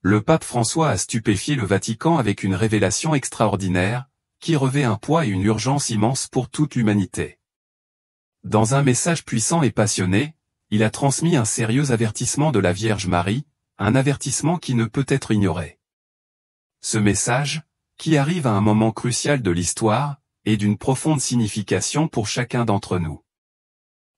le pape François a stupéfié le Vatican avec une révélation extraordinaire, qui revêt un poids et une urgence immense pour toute l'humanité. Dans un message puissant et passionné, il a transmis un sérieux avertissement de la Vierge Marie, un avertissement qui ne peut être ignoré. Ce message, qui arrive à un moment crucial de l'histoire, est d'une profonde signification pour chacun d'entre nous.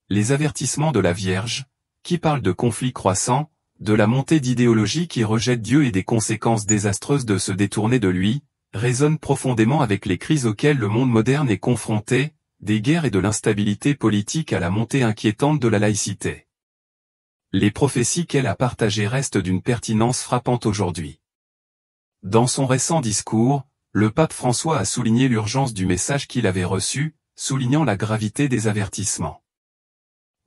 Les avertissements de la Vierge, qui parlent de conflits croissants, de la montée d'idéologies qui rejettent Dieu et des conséquences désastreuses de se détourner de lui, résonnent profondément avec les crises auxquelles le monde moderne est confronté, des guerres et de l'instabilité politique à la montée inquiétante de la laïcité. Les prophéties qu'elle a partagées restent d'une pertinence frappante aujourd'hui. Dans son récent discours, le pape François a souligné l'urgence du message qu'il avait reçu, soulignant la gravité des avertissements.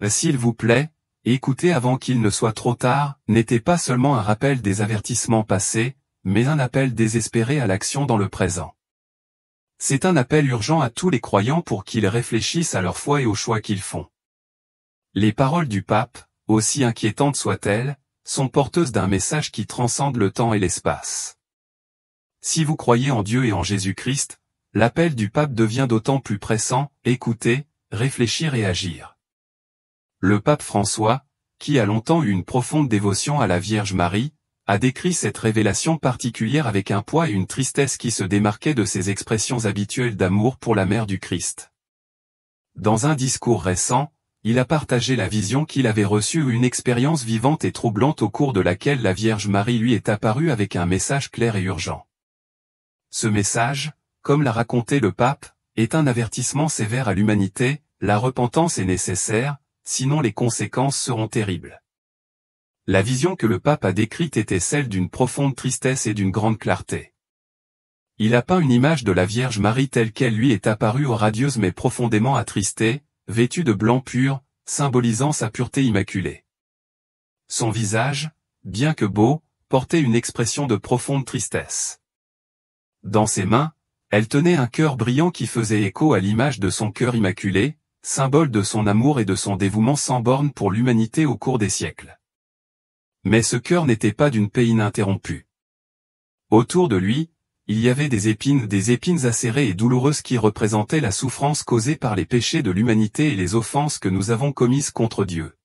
S'il vous plaît, écoutez avant qu'il ne soit trop tard, n'était pas seulement un rappel des avertissements passés, mais un appel désespéré à l'action dans le présent. C'est un appel urgent à tous les croyants pour qu'ils réfléchissent à leur foi et aux choix qu'ils font. Les paroles du pape, aussi inquiétantes soient-elles, sont porteuses d'un message qui transcende le temps et l'espace. Si vous croyez en Dieu et en Jésus-Christ, l'appel du pape devient d'autant plus pressant, écouter, réfléchir et agir. Le pape François, qui a longtemps eu une profonde dévotion à la Vierge Marie, a décrit cette révélation particulière avec un poids et une tristesse qui se démarquaient de ses expressions habituelles d'amour pour la mère du Christ. Dans un discours récent, il a partagé la vision qu'il avait reçue, une expérience vivante et troublante au cours de laquelle la Vierge Marie lui est apparue avec un message clair et urgent. Ce message, comme l'a raconté le pape, est un avertissement sévère à l'humanité, la repentance est nécessaire, sinon les conséquences seront terribles. La vision que le pape a décrite était celle d'une profonde tristesse et d'une grande clarté. Il a peint une image de la Vierge Marie telle qu'elle lui est apparue, radieuse mais profondément attristée, vêtue de blanc pur, symbolisant sa pureté immaculée. Son visage, bien que beau, portait une expression de profonde tristesse. Dans ses mains, elle tenait un cœur brillant qui faisait écho à l'image de son cœur immaculé, symbole de son amour et de son dévouement sans borne pour l'humanité au cours des siècles. Mais ce cœur n'était pas d'une paix ininterrompue. Autour de lui, il y avait des épines acérées et douloureuses qui représentaient la souffrance causée par les péchés de l'humanité et les offenses que nous avons commises contre Dieu.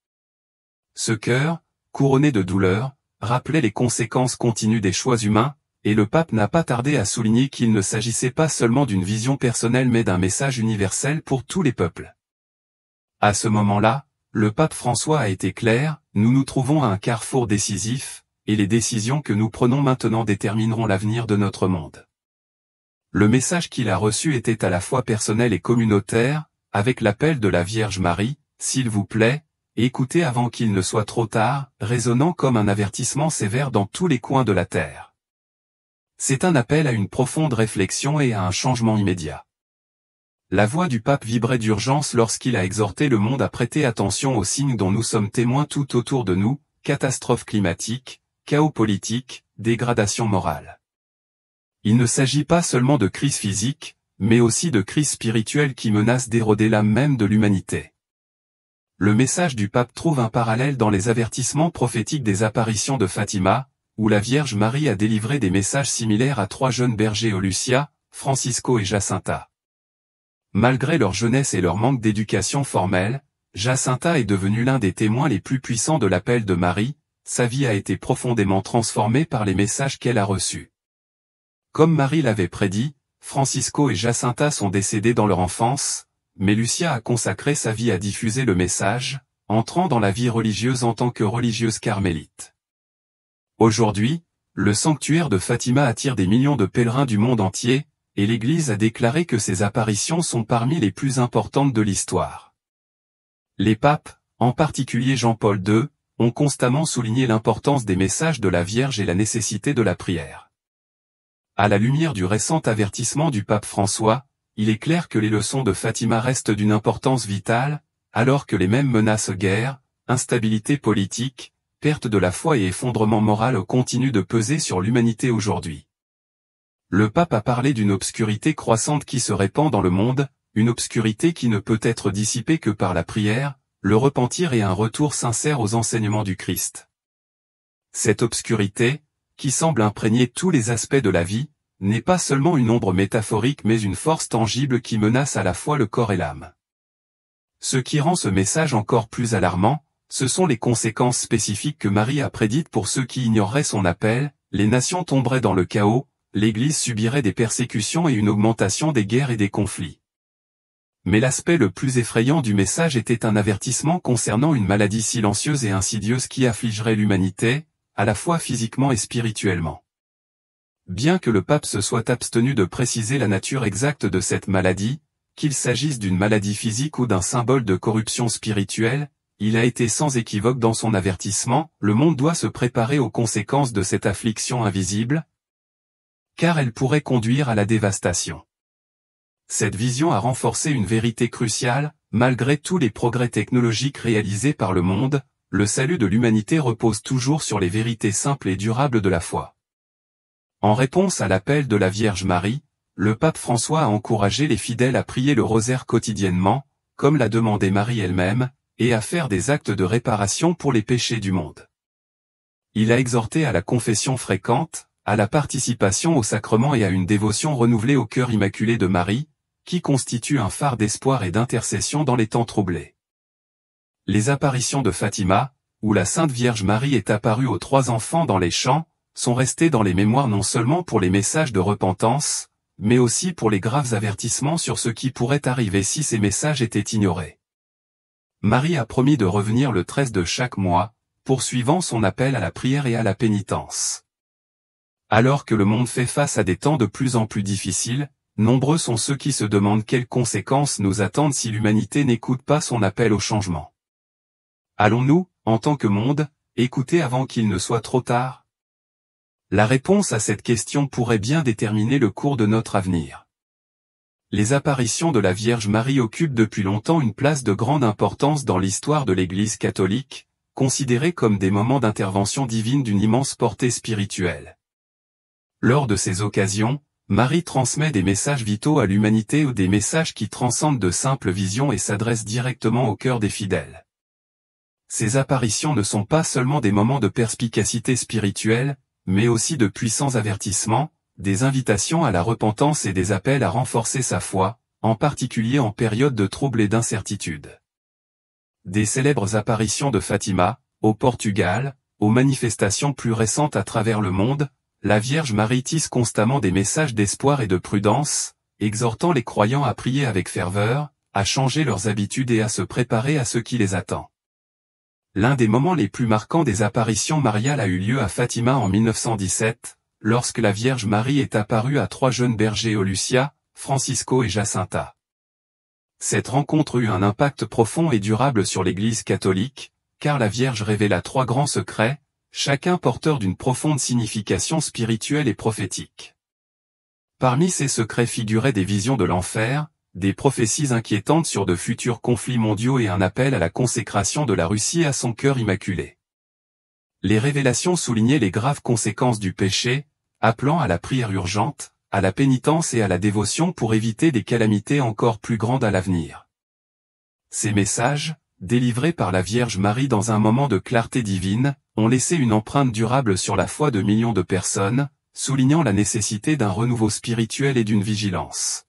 Ce cœur, couronné de douleur, rappelait les conséquences continues des choix humains, et le pape n'a pas tardé à souligner qu'il ne s'agissait pas seulement d'une vision personnelle mais d'un message universel pour tous les peuples. À ce moment-là, le pape François a été clair, nous nous trouvons à un carrefour décisif, et les décisions que nous prenons maintenant détermineront l'avenir de notre monde. Le message qu'il a reçu était à la fois personnel et communautaire, avec l'appel de la Vierge Marie, s'il vous plaît, écoutez avant qu'il ne soit trop tard, résonnant comme un avertissement sévère dans tous les coins de la terre. C'est un appel à une profonde réflexion et à un changement immédiat. La voix du pape vibrait d'urgence lorsqu'il a exhorté le monde à prêter attention aux signes dont nous sommes témoins tout autour de nous, catastrophes climatiques, chaos politique, dégradation morale. Il ne s'agit pas seulement de crise physique, mais aussi de crise spirituelle qui menace d'éroder l'âme même de l'humanité. Le message du pape trouve un parallèle dans les avertissements prophétiques des apparitions de Fatima, où la Vierge Marie a délivré des messages similaires à 3 jeunes bergers, Lucia, Francisco et Jacinta. Malgré leur jeunesse et leur manque d'éducation formelle, Jacinta est devenue l'un des témoins les plus puissants de l'appel de Marie, sa vie a été profondément transformée par les messages qu'elle a reçus. Comme Marie l'avait prédit, Francisco et Jacinta sont décédés dans leur enfance, mais Lucia a consacré sa vie à diffuser le message, entrant dans la vie religieuse en tant que religieuse carmélite. Aujourd'hui, le sanctuaire de Fatima attire des millions de pèlerins du monde entier, et l'Église a déclaré que ces apparitions sont parmi les plus importantes de l'histoire. Les papes, en particulier Jean-Paul II, ont constamment souligné l'importance des messages de la Vierge et la nécessité de la prière. À la lumière du récent avertissement du pape François, il est clair que les leçons de Fatima restent d'une importance vitale, alors que les mêmes menaces guerre, instabilité politique, perte de la foi et effondrement moral continuent de peser sur l'humanité aujourd'hui. Le pape a parlé d'une obscurité croissante qui se répand dans le monde, une obscurité qui ne peut être dissipée que par la prière, le repentir et un retour sincère aux enseignements du Christ. Cette obscurité, qui semble imprégner tous les aspects de la vie, n'est pas seulement une ombre métaphorique mais une force tangible qui menace à la fois le corps et l'âme. Ce qui rend ce message encore plus alarmant, ce sont les conséquences spécifiques que Marie a prédites pour ceux qui ignoreraient son appel. Les nations tomberaient dans le chaos, l'Église subirait des persécutions et une augmentation des guerres et des conflits. Mais l'aspect le plus effrayant du message était un avertissement concernant une maladie silencieuse et insidieuse qui affligerait l'humanité, à la fois physiquement et spirituellement. Bien que le pape se soit abstenu de préciser la nature exacte de cette maladie, qu'il s'agisse d'une maladie physique ou d'un symbole de corruption spirituelle, il a été sans équivoque dans son avertissement, le monde doit se préparer aux conséquences de cette affliction invisible, car elle pourrait conduire à la dévastation. Cette vision a renforcé une vérité cruciale, malgré tous les progrès technologiques réalisés par le monde, le salut de l'humanité repose toujours sur les vérités simples et durables de la foi. En réponse à l'appel de la Vierge Marie, le pape François a encouragé les fidèles à prier le rosaire quotidiennement, comme l'a demandé Marie elle-même, et à faire des actes de réparation pour les péchés du monde. Il a exhorté à la confession fréquente, à la participation au sacrement et à une dévotion renouvelée au cœur immaculé de Marie, qui constitue un phare d'espoir et d'intercession dans les temps troublés. Les apparitions de Fatima, où la Sainte Vierge Marie est apparue aux 3 enfants dans les champs, sont restées dans les mémoires non seulement pour les messages de repentance, mais aussi pour les graves avertissements sur ce qui pourrait arriver si ces messages étaient ignorés. Marie a promis de revenir le 13 de chaque mois, poursuivant son appel à la prière et à la pénitence. Alors que le monde fait face à des temps de plus en plus difficiles, nombreux sont ceux qui se demandent quelles conséquences nous attendent si l'humanité n'écoute pas son appel au changement. Allons-nous, en tant que monde, écouter avant qu'il ne soit trop tard? La réponse à cette question pourrait bien déterminer le cours de notre avenir. Les apparitions de la Vierge Marie occupent depuis longtemps une place de grande importance dans l'histoire de l'Église catholique, considérées comme des moments d'intervention divine d'une immense portée spirituelle. Lors de ces occasions, Marie transmet des messages vitaux à l'humanité ou des messages qui transcendent de simples visions et s'adressent directement au cœur des fidèles. Ces apparitions ne sont pas seulement des moments de perspicacité spirituelle, mais aussi de puissants avertissements, des invitations à la repentance et des appels à renforcer sa foi, en particulier en période de trouble et d'incertitude. Des célèbres apparitions de Fatima, au Portugal, aux manifestations plus récentes à travers le monde, la Vierge Marie tisse constamment des messages d'espoir et de prudence, exhortant les croyants à prier avec ferveur, à changer leurs habitudes et à se préparer à ce qui les attend. L'un des moments les plus marquants des apparitions mariales a eu lieu à Fatima en 1917, lorsque la Vierge Marie est apparue à 3 jeunes bergers au Lucia, Francisco et Jacinta. Cette rencontre eut un impact profond et durable sur l'Église catholique, car la Vierge révéla 3 grands secrets, chacun porteur d'une profonde signification spirituelle et prophétique. Parmi ces secrets figuraient des visions de l'enfer, des prophéties inquiétantes sur de futurs conflits mondiaux et un appel à la consécration de la Russie à son cœur immaculé. Les révélations soulignaient les graves conséquences du péché, appelant à la prière urgente, à la pénitence et à la dévotion pour éviter des calamités encore plus grandes à l'avenir. Ces messages, délivrés par la Vierge Marie dans un moment de clarté divine, ont laissé une empreinte durable sur la foi de millions de personnes, soulignant la nécessité d'un renouveau spirituel et d'une vigilance.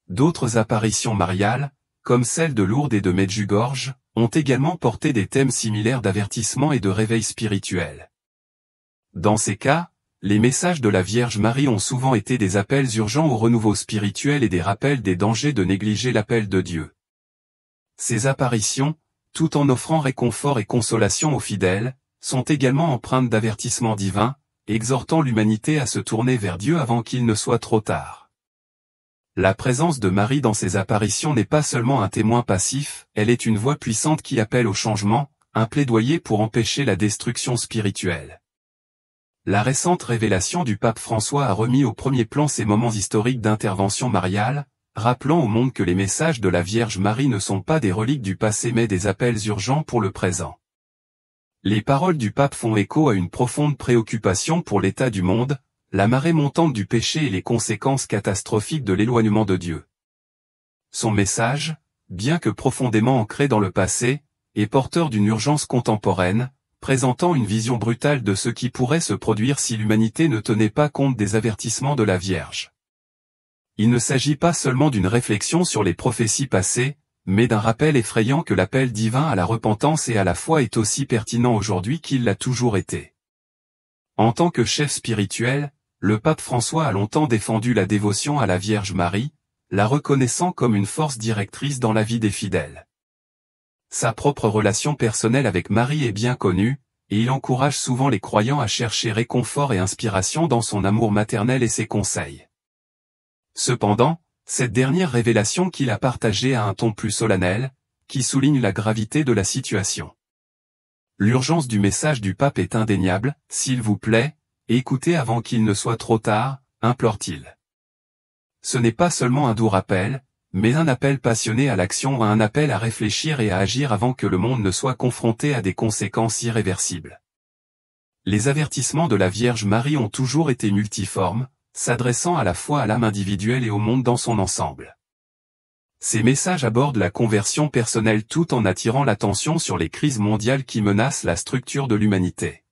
D'autres apparitions mariales, comme celle de Lourdes et de Medjugorje, ont également porté des thèmes similaires d'avertissement et de réveil spirituel. Dans ces cas, les messages de la Vierge Marie ont souvent été des appels urgents au renouveau spirituel et des rappels des dangers de négliger l'appel de Dieu. Ces apparitions, tout en offrant réconfort et consolation aux fidèles, sont également empreintes d'avertissements divins, exhortant l'humanité à se tourner vers Dieu avant qu'il ne soit trop tard. La présence de Marie dans ces apparitions n'est pas seulement un témoin passif, elle est une voix puissante qui appelle au changement, un plaidoyer pour empêcher la destruction spirituelle. La récente révélation du pape François a remis au premier plan ces moments historiques d'intervention mariale, rappelant au monde que les messages de la Vierge Marie ne sont pas des reliques du passé mais des appels urgents pour le présent. Les paroles du pape font écho à une profonde préoccupation pour l'état du monde, la marée montante du péché et les conséquences catastrophiques de l'éloignement de Dieu. Son message, bien que profondément ancré dans le passé, est porteur d'une urgence contemporaine, présentant une vision brutale de ce qui pourrait se produire si l'humanité ne tenait pas compte des avertissements de la Vierge. Il ne s'agit pas seulement d'une réflexion sur les prophéties passées, mais d'un rappel effrayant que l'appel divin à la repentance et à la foi est aussi pertinent aujourd'hui qu'il l'a toujours été. En tant que chef spirituel, le pape François a longtemps défendu la dévotion à la Vierge Marie, la reconnaissant comme une force directrice dans la vie des fidèles. Sa propre relation personnelle avec Marie est bien connue, et il encourage souvent les croyants à chercher réconfort et inspiration dans son amour maternel et ses conseils. Cependant, cette dernière révélation qu'il a partagée a un ton plus solennel, qui souligne la gravité de la situation. L'urgence du message du pape est indéniable, s'il vous plaît, écoutez avant qu'il ne soit trop tard, implore-t-il. Ce n'est pas seulement un doux rappel, mais un appel passionné à l'action, un appel à réfléchir et à agir avant que le monde ne soit confronté à des conséquences irréversibles. Les avertissements de la Vierge Marie ont toujours été multiformes, s'adressant à la fois à l'âme individuelle et au monde dans son ensemble. Ces messages abordent la conversion personnelle tout en attirant l'attention sur les crises mondiales qui menacent la structure de l'humanité.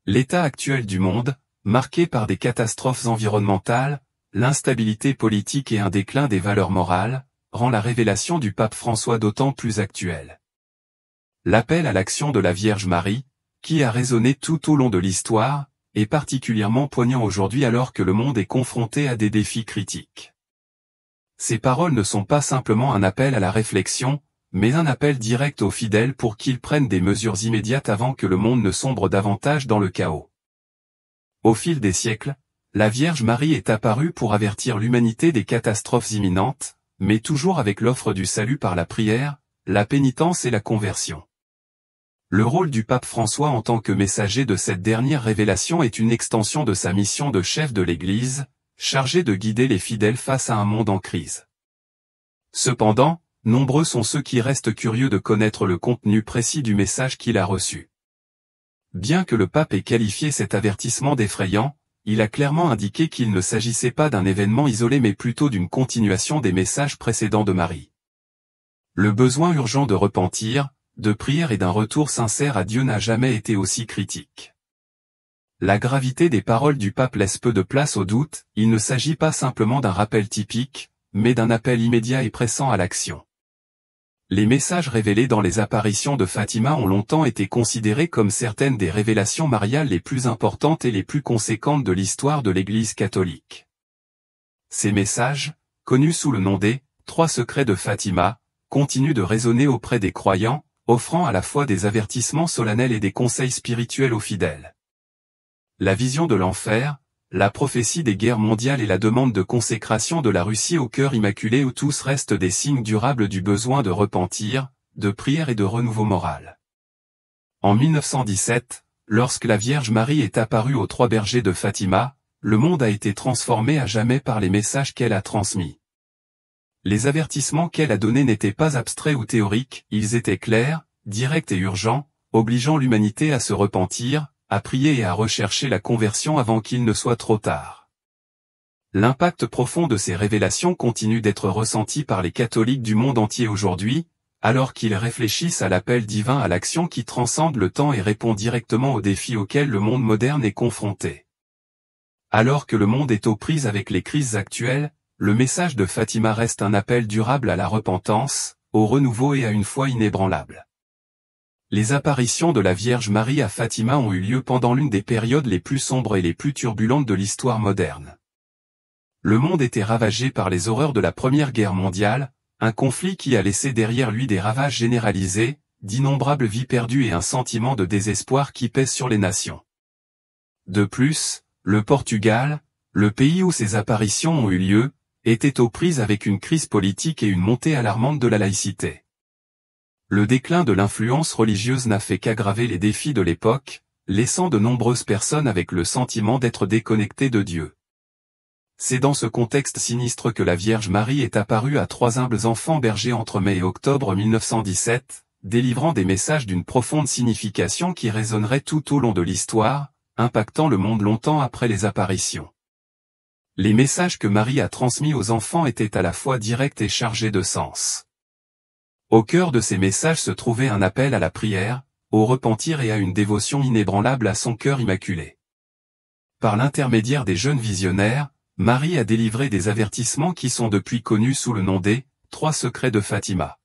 L'état actuel du monde, marqué par des catastrophes environnementales, l'instabilité politique et un déclin des valeurs morales, rend la révélation du pape François d'autant plus actuelle. L'appel à l'action de la Vierge Marie, qui a résonné tout au long de l'histoire, est particulièrement poignant aujourd'hui alors que le monde est confronté à des défis critiques. Ces paroles ne sont pas simplement un appel à la réflexion, mais un appel direct aux fidèles pour qu'ils prennent des mesures immédiates avant que le monde ne sombre davantage dans le chaos. Au fil des siècles, la Vierge Marie est apparue pour avertir l'humanité des catastrophes imminentes, mais toujours avec l'offre du salut par la prière, la pénitence et la conversion. Le rôle du pape François en tant que messager de cette dernière révélation est une extension de sa mission de chef de l'Église, chargé de guider les fidèles face à un monde en crise. Cependant, nombreux sont ceux qui restent curieux de connaître le contenu précis du message qu'il a reçu. Bien que le pape ait qualifié cet avertissement d'effrayant, il a clairement indiqué qu'il ne s'agissait pas d'un événement isolé mais plutôt d'une continuation des messages précédents de Marie. Le besoin urgent de repentir, de prière et d'un retour sincère à Dieu n'a jamais été aussi critique. La gravité des paroles du pape laisse peu de place au doute, il ne s'agit pas simplement d'un rappel typique, mais d'un appel immédiat et pressant à l'action. Les messages révélés dans les apparitions de Fatima ont longtemps été considérés comme certaines des révélations mariales les plus importantes et les plus conséquentes de l'histoire de l'Église catholique. Ces messages, connus sous le nom des « Trois secrets de Fatima », continuent de résonner auprès des croyants, offrant à la fois des avertissements solennels et des conseils spirituels aux fidèles. La vision de l'enfer, la prophétie des guerres mondiales et la demande de consécration de la Russie au cœur immaculé où tous restent des signes durables du besoin de repentir, de prière et de renouveau moral. En 1917, lorsque la Vierge Marie est apparue aux trois bergers de Fatima, le monde a été transformé à jamais par les messages qu'elle a transmis. Les avertissements qu'elle a donnés n'étaient pas abstraits ou théoriques, ils étaient clairs, directs et urgents, obligeant l'humanité à se repentir, à prier et à rechercher la conversion avant qu'il ne soit trop tard. L'impact profond de ces révélations continue d'être ressenti par les catholiques du monde entier aujourd'hui, alors qu'ils réfléchissent à l'appel divin à l'action qui transcende le temps et répond directement aux défis auxquels le monde moderne est confronté. Alors que le monde est aux prises avec les crises actuelles, le message de Fatima reste un appel durable à la repentance, au renouveau et à une foi inébranlable. Les apparitions de la Vierge Marie à Fatima ont eu lieu pendant l'une des périodes les plus sombres et les plus turbulentes de l'histoire moderne. Le monde était ravagé par les horreurs de la Première Guerre mondiale, un conflit qui a laissé derrière lui des ravages généralisés, d'innombrables vies perdues et un sentiment de désespoir qui pèse sur les nations. De plus, le Portugal, le pays où ces apparitions ont eu lieu, était aux prises avec une crise politique et une montée alarmante de la laïcité. Le déclin de l'influence religieuse n'a fait qu'aggraver les défis de l'époque, laissant de nombreuses personnes avec le sentiment d'être déconnectées de Dieu. C'est dans ce contexte sinistre que la Vierge Marie est apparue à trois humbles enfants bergers entre mai et octobre 1917, délivrant des messages d'une profonde signification qui résonneraient tout au long de l'histoire, impactant le monde longtemps après les apparitions. Les messages que Marie a transmis aux enfants étaient à la fois directs et chargés de sens. Au cœur de ces messages se trouvait un appel à la prière, au repentir et à une dévotion inébranlable à son cœur immaculé. Par l'intermédiaire des jeunes visionnaires, Marie a délivré des avertissements qui sont depuis connus sous le nom des « 3 secrets de Fatima ».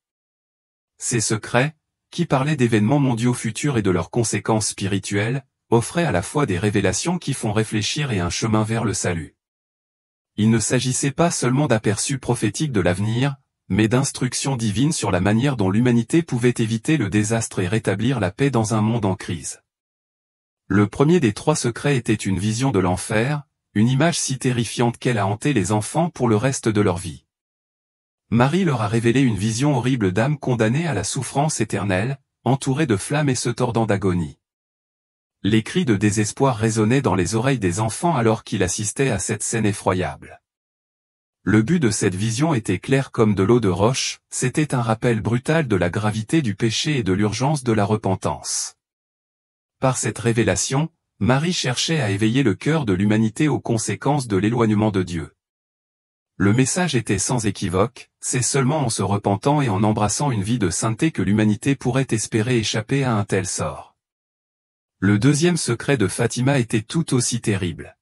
Ces secrets, qui parlaient d'événements mondiaux futurs et de leurs conséquences spirituelles, offraient à la fois des révélations qui font réfléchir et un chemin vers le salut. Il ne s'agissait pas seulement d'aperçus prophétiques de l'avenir, mais d'instructions divines sur la manière dont l'humanité pouvait éviter le désastre et rétablir la paix dans un monde en crise. Le premier des 3 secrets était une vision de l'enfer, une image si terrifiante qu'elle a hanté les enfants pour le reste de leur vie. Marie leur a révélé une vision horrible d'âmes condamnées à la souffrance éternelle, entourées de flammes et se tordant d'agonie. Les cris de désespoir résonnaient dans les oreilles des enfants alors qu'ils assistaient à cette scène effroyable. Le but de cette vision était clair comme de l'eau de roche, c'était un rappel brutal de la gravité du péché et de l'urgence de la repentance. Par cette révélation, Marie cherchait à éveiller le cœur de l'humanité aux conséquences de l'éloignement de Dieu. Le message était sans équivoque, c'est seulement en se repentant et en embrassant une vie de sainteté que l'humanité pourrait espérer échapper à un tel sort. Le deuxième secret de Fatima était tout aussi terrible.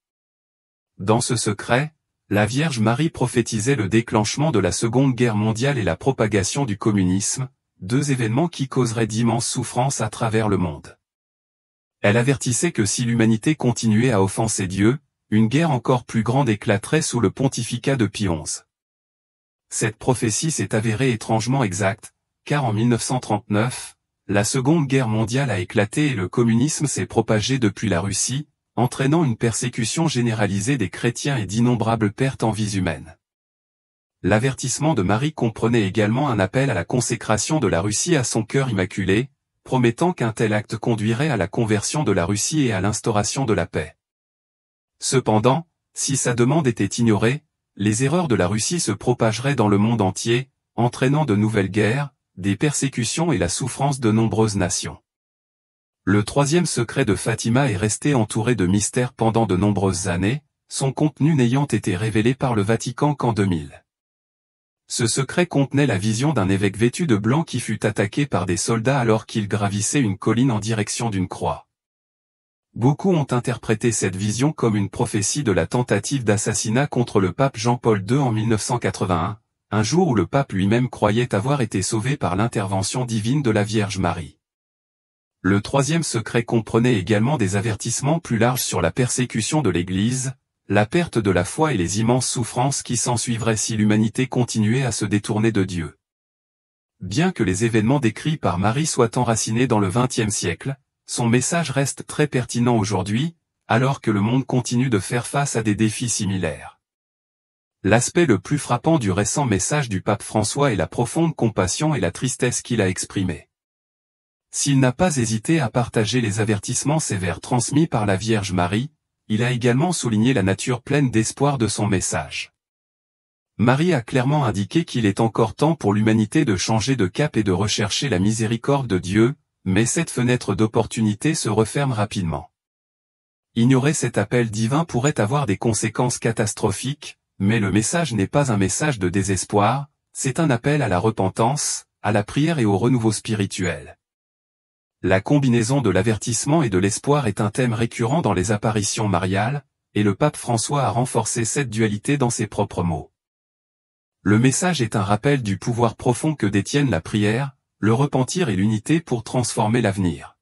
Dans ce secret, la Vierge Marie prophétisait le déclenchement de la Seconde Guerre mondiale et la propagation du communisme, 2 événements qui causeraient d'immenses souffrances à travers le monde. Elle avertissait que si l'humanité continuait à offenser Dieu, une guerre encore plus grande éclaterait sous le pontificat de Pie XI. Cette prophétie s'est avérée étrangement exacte, car en 1939, la Seconde Guerre mondiale a éclaté et le communisme s'est propagé depuis la Russie, entraînant une persécution généralisée des chrétiens et d'innombrables pertes en vies humaines. L'avertissement de Marie comprenait également un appel à la consécration de la Russie à son cœur immaculé, promettant qu'un tel acte conduirait à la conversion de la Russie et à l'instauration de la paix. Cependant, si sa demande était ignorée, les erreurs de la Russie se propageraient dans le monde entier, entraînant de nouvelles guerres, des persécutions et la souffrance de nombreuses nations. Le troisième secret de Fatima est resté entouré de mystères pendant de nombreuses années, son contenu n'ayant été révélé par le Vatican qu'en 2000. Ce secret contenait la vision d'un évêque vêtu de blanc qui fut attaqué par des soldats alors qu'il gravissait une colline en direction d'une croix. Beaucoup ont interprété cette vision comme une prophétie de la tentative d'assassinat contre le pape Jean-Paul II en 1981, un jour où le pape lui-même croyait avoir été sauvé par l'intervention divine de la Vierge Marie. Le troisième secret comprenait également des avertissements plus larges sur la persécution de l'Église, la perte de la foi et les immenses souffrances qui s'ensuivraient si l'humanité continuait à se détourner de Dieu. Bien que les événements décrits par Marie soient enracinés dans le XXe siècle, son message reste très pertinent aujourd'hui, alors que le monde continue de faire face à des défis similaires. L'aspect le plus frappant du récent message du pape François est la profonde compassion et la tristesse qu'il a exprimée. S'il n'a pas hésité à partager les avertissements sévères transmis par la Vierge Marie, il a également souligné la nature pleine d'espoir de son message. Marie a clairement indiqué qu'il est encore temps pour l'humanité de changer de cap et de rechercher la miséricorde de Dieu, mais cette fenêtre d'opportunité se referme rapidement. Ignorer cet appel divin pourrait avoir des conséquences catastrophiques, mais le message n'est pas un message de désespoir, c'est un appel à la repentance, à la prière et au renouveau spirituel. La combinaison de l'avertissement et de l'espoir est un thème récurrent dans les apparitions mariales, et le pape François a renforcé cette dualité dans ses propres mots. Le message est un rappel du pouvoir profond que détiennent la prière, le repentir et l'unité pour transformer l'avenir.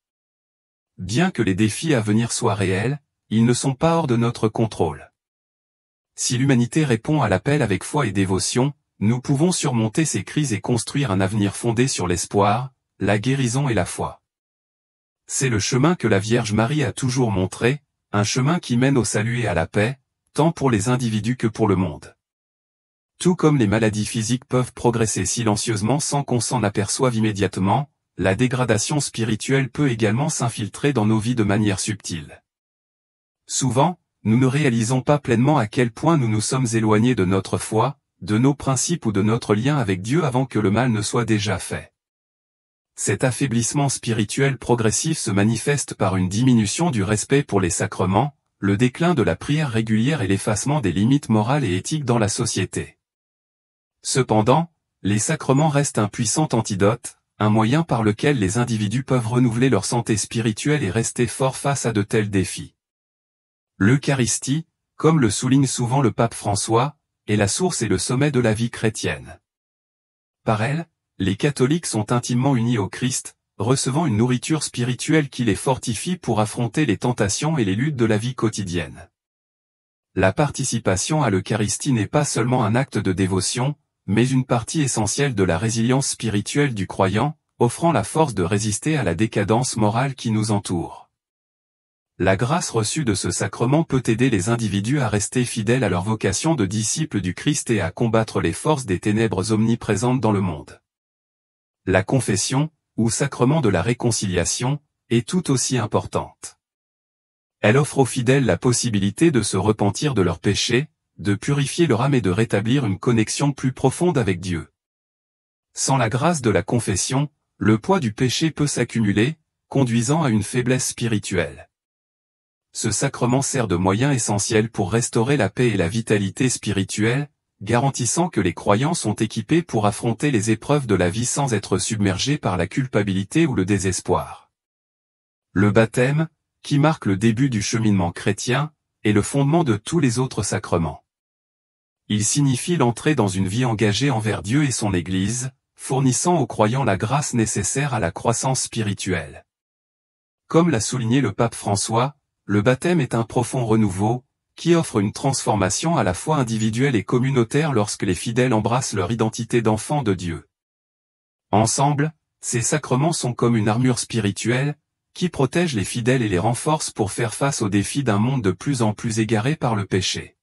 Bien que les défis à venir soient réels, ils ne sont pas hors de notre contrôle. Si l'humanité répond à l'appel avec foi et dévotion, nous pouvons surmonter ces crises et construire un avenir fondé sur l'espoir, la guérison et la foi. C'est le chemin que la Vierge Marie a toujours montré, un chemin qui mène au salut et à la paix, tant pour les individus que pour le monde. Tout comme les maladies physiques peuvent progresser silencieusement sans qu'on s'en aperçoive immédiatement, la dégradation spirituelle peut également s'infiltrer dans nos vies de manière subtile. Souvent, nous ne réalisons pas pleinement à quel point nous nous sommes éloignés de notre foi, de nos principes ou de notre lien avec Dieu avant que le mal ne soit déjà fait. Cet affaiblissement spirituel progressif se manifeste par une diminution du respect pour les sacrements, le déclin de la prière régulière et l'effacement des limites morales et éthiques dans la société. Cependant, les sacrements restent un puissant antidote, un moyen par lequel les individus peuvent renouveler leur santé spirituelle et rester forts face à de tels défis. L'Eucharistie, comme le souligne souvent le pape François, est la source et le sommet de la vie chrétienne. Par elle, les catholiques sont intimement unis au Christ, recevant une nourriture spirituelle qui les fortifie pour affronter les tentations et les luttes de la vie quotidienne. La participation à l'Eucharistie n'est pas seulement un acte de dévotion, mais une partie essentielle de la résilience spirituelle du croyant, offrant la force de résister à la décadence morale qui nous entoure. La grâce reçue de ce sacrement peut aider les individus à rester fidèles à leur vocation de disciples du Christ et à combattre les forces des ténèbres omniprésentes dans le monde. La confession, ou sacrement de la réconciliation, est tout aussi importante. Elle offre aux fidèles la possibilité de se repentir de leurs péchés, de purifier leur âme et de rétablir une connexion plus profonde avec Dieu. Sans la grâce de la confession, le poids du péché peut s'accumuler, conduisant à une faiblesse spirituelle. Ce sacrement sert de moyen essentiel pour restaurer la paix et la vitalité spirituelle, garantissant que les croyants sont équipés pour affronter les épreuves de la vie sans être submergés par la culpabilité ou le désespoir. Le baptême, qui marque le début du cheminement chrétien, est le fondement de tous les autres sacrements. Il signifie l'entrée dans une vie engagée envers Dieu et son Église, fournissant aux croyants la grâce nécessaire à la croissance spirituelle. Comme l'a souligné le pape François, le baptême est un profond renouveau, qui offre une transformation à la fois individuelle et communautaire lorsque les fidèles embrassent leur identité d'enfants de Dieu. Ensemble, ces sacrements sont comme une armure spirituelle, qui protège les fidèles et les renforce pour faire face aux défis d'un monde de plus en plus égaré par le péché.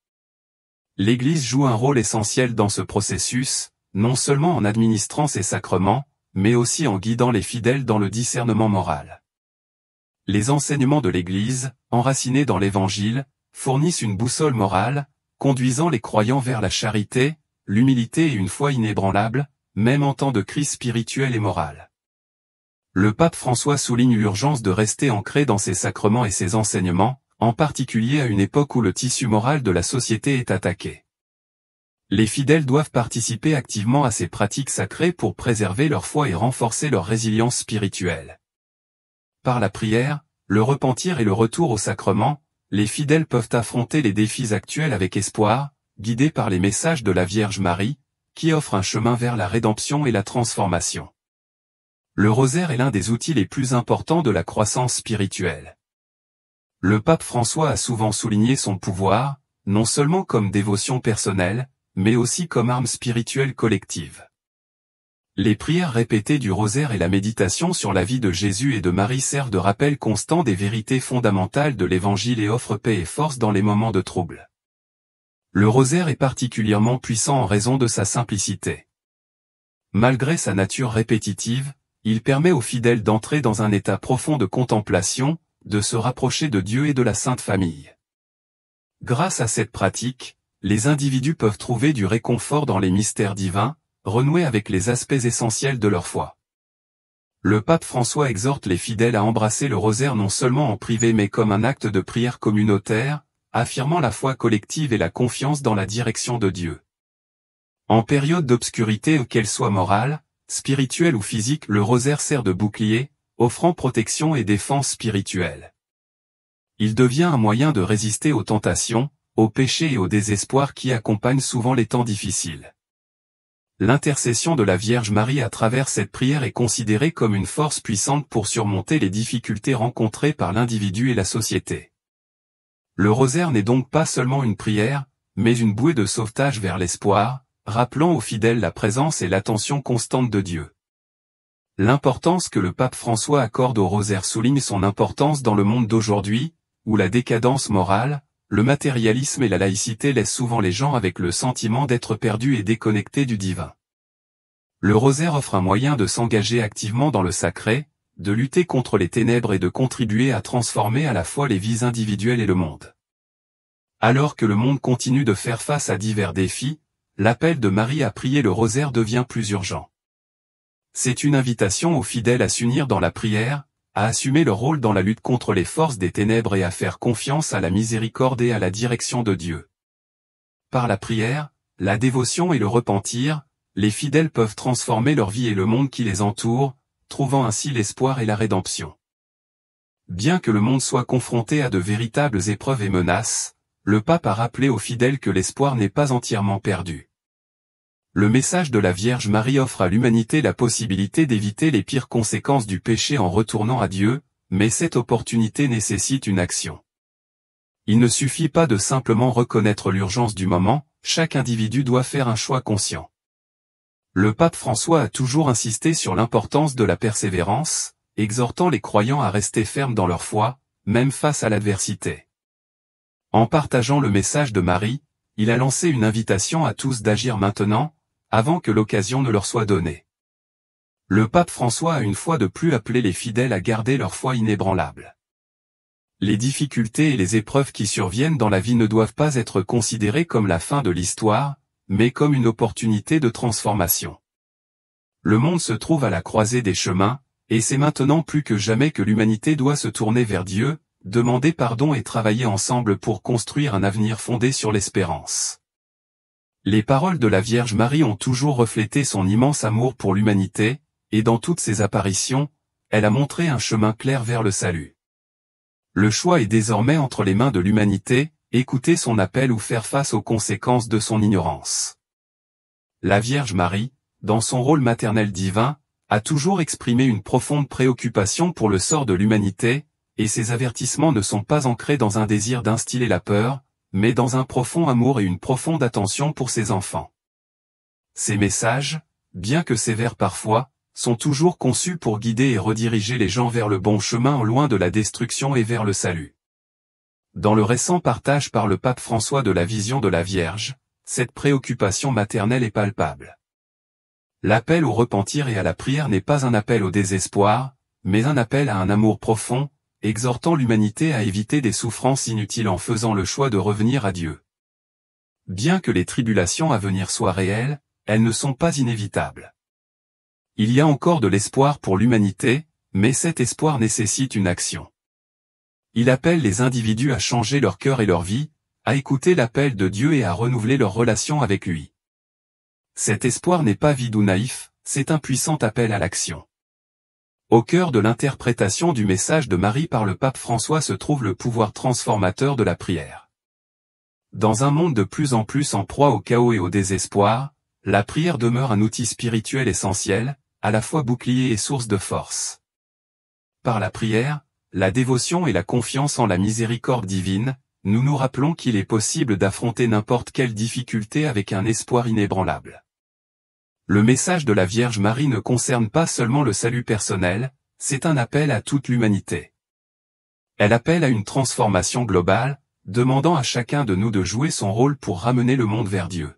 L'Église joue un rôle essentiel dans ce processus, non seulement en administrant ces sacrements, mais aussi en guidant les fidèles dans le discernement moral. Les enseignements de l'Église, enracinés dans l'Évangile, fournissent une boussole morale, conduisant les croyants vers la charité, l'humilité et une foi inébranlable, même en temps de crise spirituelle et morale. Le pape François souligne l'urgence de rester ancré dans ces sacrements et ces enseignements, en particulier à une époque où le tissu moral de la société est attaqué. Les fidèles doivent participer activement à ces pratiques sacrées pour préserver leur foi et renforcer leur résilience spirituelle. Par la prière, le repentir et le retour au sacrement, les fidèles peuvent affronter les défis actuels avec espoir, guidés par les messages de la Vierge Marie, qui offre un chemin vers la rédemption et la transformation. Le rosaire est l'un des outils les plus importants de la croissance spirituelle. Le pape François a souvent souligné son pouvoir, non seulement comme dévotion personnelle, mais aussi comme arme spirituelle collective. Les prières répétées du rosaire et la méditation sur la vie de Jésus et de Marie servent de rappel constant des vérités fondamentales de l'Évangile et offrent paix et force dans les moments de trouble. Le rosaire est particulièrement puissant en raison de sa simplicité. Malgré sa nature répétitive, il permet aux fidèles d'entrer dans un état profond de contemplation, de se rapprocher de Dieu et de la Sainte Famille. Grâce à cette pratique, les individus peuvent trouver du réconfort dans les mystères divins, renouer avec les aspects essentiels de leur foi. Le pape François exhorte les fidèles à embrasser le rosaire non seulement en privé mais comme un acte de prière communautaire, affirmant la foi collective et la confiance dans la direction de Dieu. En période d'obscurité qu'elle soit morale, spirituelle ou physique, le rosaire sert de bouclier, offrant protection et défense spirituelle. Il devient un moyen de résister aux tentations, aux péchés et au désespoir qui accompagnent souvent les temps difficiles. L'intercession de la Vierge Marie à travers cette prière est considérée comme une force puissante pour surmonter les difficultés rencontrées par l'individu et la société. Le rosaire n'est donc pas seulement une prière, mais une bouée de sauvetage vers l'espoir, rappelant aux fidèles la présence et l'attention constante de Dieu. L'importance que le pape François accorde au rosaire souligne son importance dans le monde d'aujourd'hui, où la décadence morale, le matérialisme et la laïcité laissent souvent les gens avec le sentiment d'être perdus et déconnectés du divin. Le rosaire offre un moyen de s'engager activement dans le sacré, de lutter contre les ténèbres et de contribuer à transformer à la fois les vies individuelles et le monde. Alors que le monde continue de faire face à divers défis, l'appel de Marie à prier le rosaire devient plus urgent. C'est une invitation aux fidèles à s'unir dans la prière, à assumer leur rôle dans la lutte contre les forces des ténèbres et à faire confiance à la miséricorde et à la direction de Dieu. Par la prière, la dévotion et le repentir, les fidèles peuvent transformer leur vie et le monde qui les entoure, trouvant ainsi l'espoir et la rédemption. Bien que le monde soit confronté à de véritables épreuves et menaces, le pape a rappelé aux fidèles que l'espoir n'est pas entièrement perdu. Le message de la Vierge Marie offre à l'humanité la possibilité d'éviter les pires conséquences du péché en retournant à Dieu, mais cette opportunité nécessite une action. Il ne suffit pas de simplement reconnaître l'urgence du moment, chaque individu doit faire un choix conscient. Le pape François a toujours insisté sur l'importance de la persévérance, exhortant les croyants à rester fermes dans leur foi, même face à l'adversité. En partageant le message de Marie, il a lancé une invitation à tous d'agir maintenant, avant que l'occasion ne leur soit donnée. Le pape François a une fois de plus appelé les fidèles à garder leur foi inébranlable. Les difficultés et les épreuves qui surviennent dans la vie ne doivent pas être considérées comme la fin de l'histoire, mais comme une opportunité de transformation. Le monde se trouve à la croisée des chemins, et c'est maintenant plus que jamais que l'humanité doit se tourner vers Dieu, demander pardon et travailler ensemble pour construire un avenir fondé sur l'espérance. Les paroles de la Vierge Marie ont toujours reflété son immense amour pour l'humanité, et dans toutes ses apparitions, elle a montré un chemin clair vers le salut. Le choix est désormais entre les mains de l'humanité, écouter son appel ou faire face aux conséquences de son ignorance. La Vierge Marie, dans son rôle maternel divin, a toujours exprimé une profonde préoccupation pour le sort de l'humanité, et ses avertissements ne sont pas ancrés dans un désir d'instiller la peur, mais dans un profond amour et une profonde attention pour ses enfants. Ces messages, bien que sévères parfois, sont toujours conçus pour guider et rediriger les gens vers le bon chemin loin de la destruction et vers le salut. Dans le récent partage par le pape François de la vision de la Vierge, cette préoccupation maternelle est palpable. L'appel au repentir et à la prière n'est pas un appel au désespoir, mais un appel à un amour profond, exhortant l'humanité à éviter des souffrances inutiles en faisant le choix de revenir à Dieu. Bien que les tribulations à venir soient réelles, elles ne sont pas inévitables. Il y a encore de l'espoir pour l'humanité, mais cet espoir nécessite une action. Il appelle les individus à changer leur cœur et leur vie, à écouter l'appel de Dieu et à renouveler leur relation avec lui. Cet espoir n'est pas vide ou naïf, c'est un puissant appel à l'action. Au cœur de l'interprétation du message de Marie par le pape François se trouve le pouvoir transformateur de la prière. Dans un monde de plus en plus en proie au chaos et au désespoir, la prière demeure un outil spirituel essentiel, à la fois bouclier et source de force. Par la prière, la dévotion et la confiance en la miséricorde divine, nous nous rappelons qu'il est possible d'affronter n'importe quelle difficulté avec un espoir inébranlable. Le message de la Vierge Marie ne concerne pas seulement le salut personnel, c'est un appel à toute l'humanité. Elle appelle à une transformation globale, demandant à chacun de nous de jouer son rôle pour ramener le monde vers Dieu.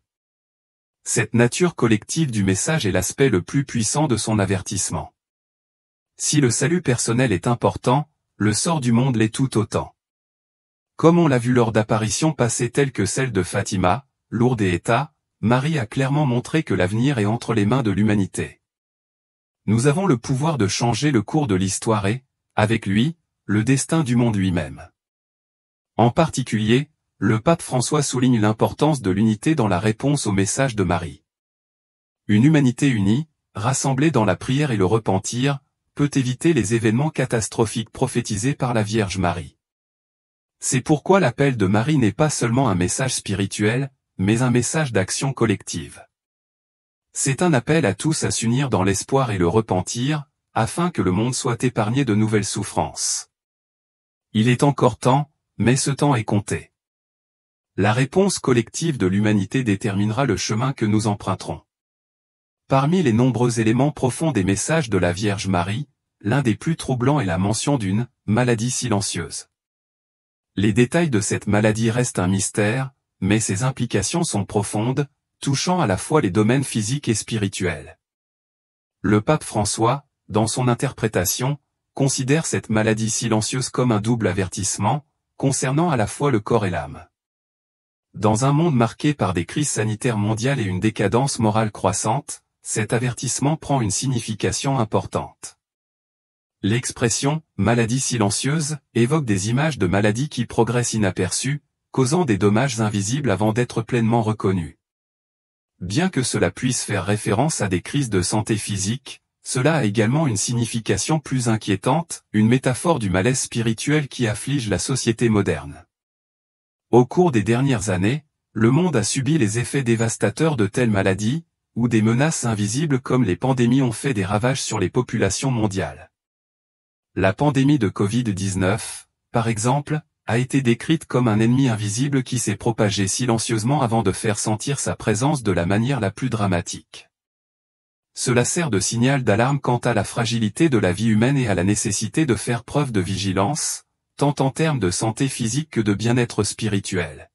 Cette nature collective du message est l'aspect le plus puissant de son avertissement. Si le salut personnel est important, le sort du monde l'est tout autant. Comme on l'a vu lors d'apparitions passées telles que celle de Fatima, Lourdes et État, Marie a clairement montré que l'avenir est entre les mains de l'humanité. Nous avons le pouvoir de changer le cours de l'histoire et, avec lui, le destin du monde lui-même. En particulier, le pape François souligne l'importance de l'unité dans la réponse au message de Marie. Une humanité unie, rassemblée dans la prière et le repentir, peut éviter les événements catastrophiques prophétisés par la Vierge Marie. C'est pourquoi l'appel de Marie n'est pas seulement un message spirituel, mais un message d'action collective. C'est un appel à tous à s'unir dans l'espoir et le repentir, afin que le monde soit épargné de nouvelles souffrances. Il est encore temps, mais ce temps est compté. La réponse collective de l'humanité déterminera le chemin que nous emprunterons. Parmi les nombreux éléments profonds des messages de la Vierge Marie, l'un des plus troublants est la mention d'une maladie silencieuse. Les détails de cette maladie restent un mystère, mais ses implications sont profondes, touchant à la fois les domaines physiques et spirituels. Le pape François, dans son interprétation, considère cette maladie silencieuse comme un double avertissement, concernant à la fois le corps et l'âme. Dans un monde marqué par des crises sanitaires mondiales et une décadence morale croissante, cet avertissement prend une signification importante. L'expression « maladie silencieuse » évoque des images de maladies qui progressent inaperçues, causant des dommages invisibles avant d'être pleinement reconnus. Bien que cela puisse faire référence à des crises de santé physique, cela a également une signification plus inquiétante, une métaphore du malaise spirituel qui afflige la société moderne. Au cours des dernières années, le monde a subi les effets dévastateurs de telles maladies, ou des menaces invisibles comme les pandémies ont fait des ravages sur les populations mondiales. La pandémie de Covid-19, par exemple, a été décrite comme un ennemi invisible qui s'est propagé silencieusement avant de faire sentir sa présence de la manière la plus dramatique. Cela sert de signal d'alarme quant à la fragilité de la vie humaine et à la nécessité de faire preuve de vigilance, tant en termes de santé physique que de bien-être spirituel.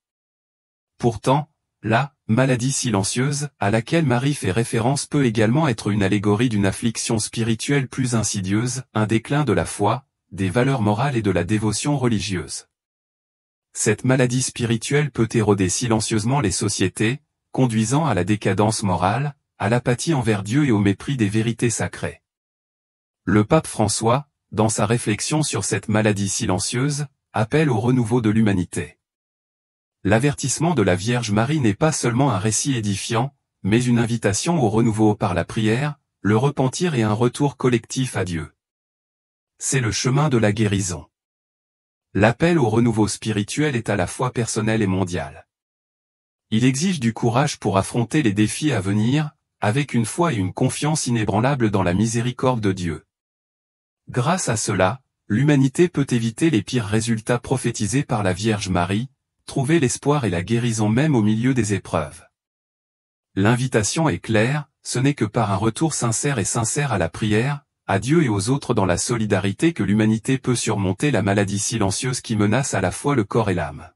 Pourtant, la maladie silencieuse, à laquelle Marie fait référence peut également être une allégorie d'une affliction spirituelle plus insidieuse, un déclin de la foi, des valeurs morales et de la dévotion religieuse. Cette maladie spirituelle peut éroder silencieusement les sociétés, conduisant à la décadence morale, à l'apathie envers Dieu et au mépris des vérités sacrées. Le pape François, dans sa réflexion sur cette maladie silencieuse, appelle au renouveau de l'humanité. L'avertissement de la Vierge Marie n'est pas seulement un récit édifiant, mais une invitation au renouveau par la prière, le repentir et un retour collectif à Dieu. C'est le chemin de la guérison. L'appel au renouveau spirituel est à la fois personnel et mondial. Il exige du courage pour affronter les défis à venir, avec une foi et une confiance inébranlables dans la miséricorde de Dieu. Grâce à cela, l'humanité peut éviter les pires résultats prophétisés par la Vierge Marie, trouver l'espoir et la guérison même au milieu des épreuves. L'invitation est claire, ce n'est que par un retour sincère à la prière, à Dieu et aux autres dans la solidarité que l'humanité peut surmonter la maladie silencieuse qui menace à la fois le corps et l'âme.